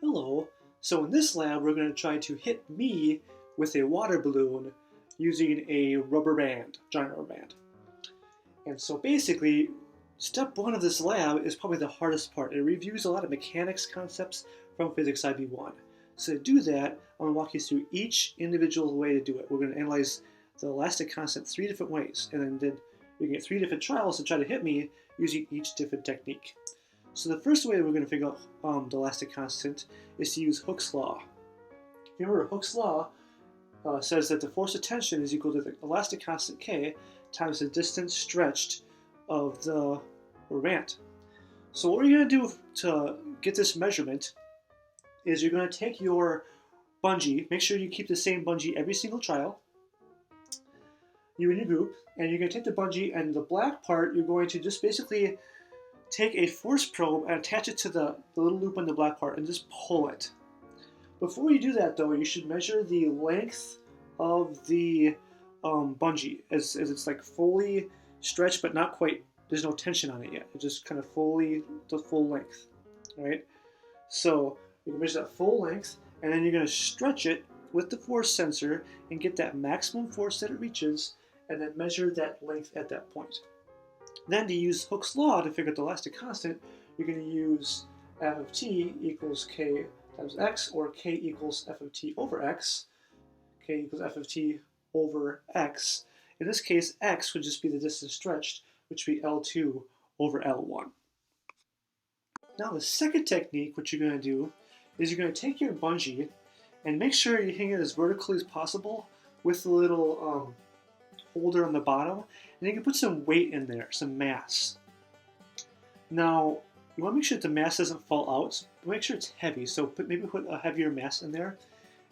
Hello. So in this lab, we're going to try to hit me with a water balloon using a rubber band, giant rubber band. And so basically, step one of this lab is probably the hardest part. It reviews a lot of mechanics concepts from Physics IB1. So to do that, I'm going to walk you through each individual way to do it. We're going to analyze the elastic constant 3 different ways, and then we can get 3 different trials to try to hit me using each different technique. So the first way we're going to figure out the elastic constant is to use Hooke's law. Remember, Hooke's law says that the force of tension is equal to the elastic constant K times the distance stretched of the rubber band. So what we're going to do to get this measurement is you're going to take your bungee, make sure you keep the same bungee every single trial, you and your group, and you're going to take the bungee, and the black part you're going to just basically take a force probe and attach it to the little loop on the black part and just pull it. Before you do that though, you should measure the length of the bungee as it's like fully stretched but not quite, there's no tension on it yet. It's just kind of fully, the full length, right? So you can measure that full length, and then you're going to stretch it with the force sensor and get that maximum force that it reaches, and then measure that length at that point. Then to use Hooke's law to figure out the elastic constant, you're going to use f of t equals k times x, or k equals f of t over x. K equals f of t over x. In this case, x would just be the distance stretched, which would be L2 over L1. Now the second technique, what you're going to do is you're going to take your bungee and make sure you're hanging it as vertically as possible with the little holder on the bottom, and you can put some weight in there, some mass. Now, you want to make sure that the mass doesn't fall out, but make sure it's heavy, so maybe put a heavier mass in there,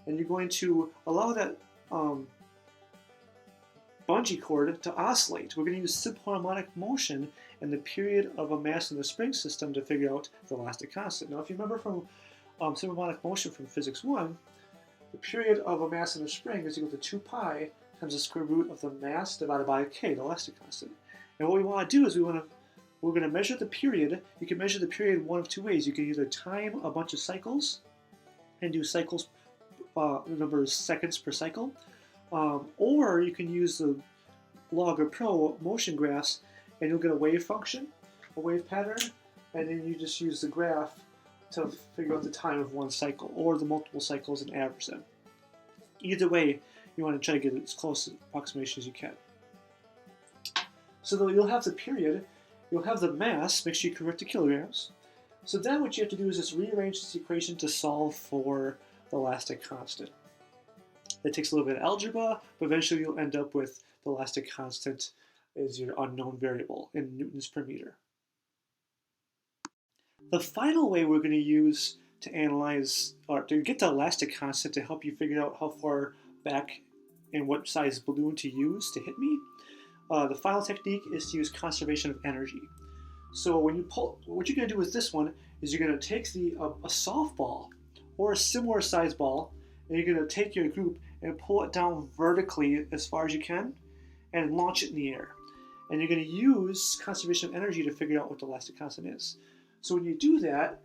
and you're going to allow that bungee cord to oscillate. We're going to use simple harmonic motion and the period of a mass in the spring system to figure out the elastic constant. Now, if you remember from simple harmonic motion from Physics 1, the period of a mass in a spring is equal to 2 pi times the square root of the mass divided by k, the elastic constant. And what we want to do is we're going to measure the period. You can measure the period one of two ways. You can either time a bunch of cycles and do cycles, number of seconds per cycle, or you can use the log or pro motion graphs, and you'll get a wave function, a wave pattern, and then you just use the graph to figure out the time of one cycle, or the multiple cycles and average them. Either way, you want to try to get as close an approximation as you can. So you'll have the period, you'll have the mass, make sure you convert to kilograms. So then what you have to do is just rearrange this equation to solve for the elastic constant. It takes a little bit of algebra, but eventually you'll end up with the elastic constant as your unknown variable in newtons per meter. The final way we're going to use to analyze, or to get the elastic constant to help you figure out how far back and what size balloon to use to hit me, the final technique is to use conservation of energy. So when you pull, what you're going to do with this one is you're going to take a softball or a similar size ball, and you're going to take your group and pull it down vertically as far as you can and launch it in the air. And you're going to use conservation of energy to figure out what the elastic constant is. So when you do that,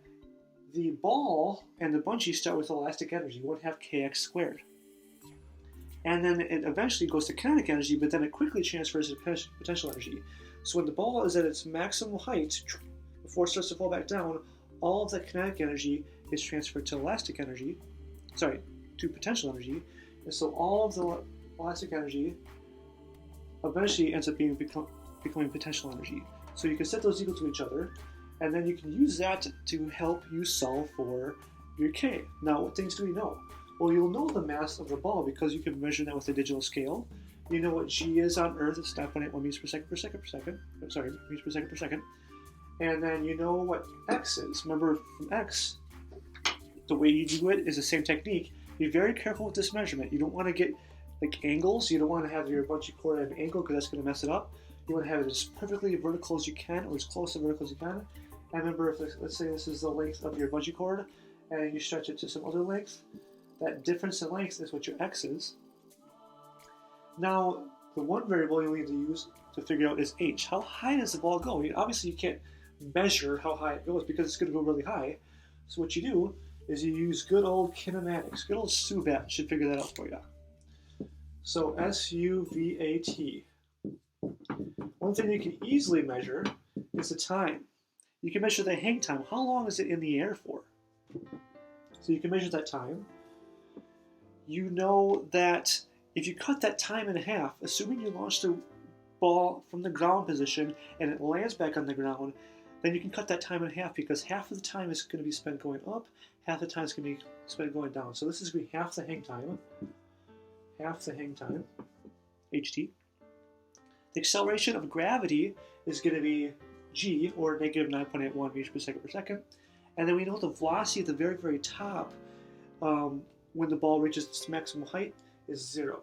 the ball and the bungee start with elastic energy, 1/2 kx squared. And then it eventually goes to kinetic energy, but then it quickly transfers to potential energy. So when the ball is at its maximum height, before it starts to fall back down, all of that kinetic energy is transferred to to potential energy. And so all of the elastic energy eventually ends up becoming potential energy. So you can set those equal to each other, and then you can use that to help you solve for your K. Now, what things do we know? Well, you'll know the mass of the ball because you can measure that with a digital scale. You know what G is on Earth, it's 9.81 meters per second meters per second. And then you know what X is. Remember, from X, the way you do it is the same technique. Be very careful with this measurement. You don't want to get like angles. You don't want to have your bungee cord at an angle because that's going to mess it up. You want to have it as perfectly vertical as you can, or as close to vertical as you can. And remember, if let's say this is the length of your bungee cord, and you stretch it to some other length, that difference in length is what your X is. Now, the one variable you'll need to use to figure out is H. How high does the ball go? Obviously, you can't measure how high it goes because it's going to go really high. So what you do is you use good old kinematics. Good old SUVAT should figure that out for you. So SUVAT. One thing you can easily measure is the time. You can measure the hang time. How long is it in the air for? So you can measure that time. You know that if you cut that time in half, assuming you launched the ball from the ground position and it lands back on the ground, then you can cut that time in half because half of the time is going to be spent going up, half the time is going to be spent going down. So this is going to be half the hang time, HT. The acceleration of gravity is going to be g, or negative 9.81 meters per second. And then we know the velocity at the very, very top when the ball reaches its maximum height is 0.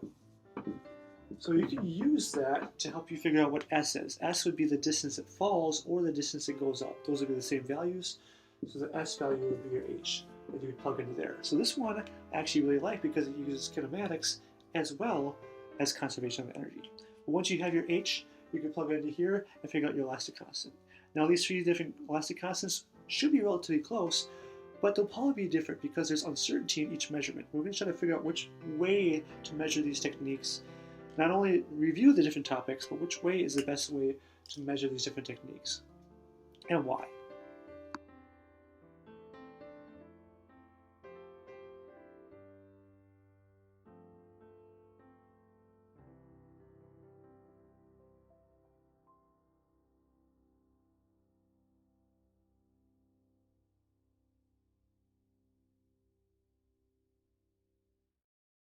So you can use that to help you figure out what S is. S would be the distance it falls or the distance it goes up. Those would be the same values. So the S value would be your H that you would plug into there. So this one I actually really like because it uses kinematics as well as conservation of energy. But once you have your H, you can plug it into here and figure out your elastic constant. Now these 3 different elastic constants should be relatively close, but they'll probably be different because there's uncertainty in each measurement. We're going to try to figure out which way to measure these techniques. Not only review the different topics, but which way is the best way to measure these different techniques and why.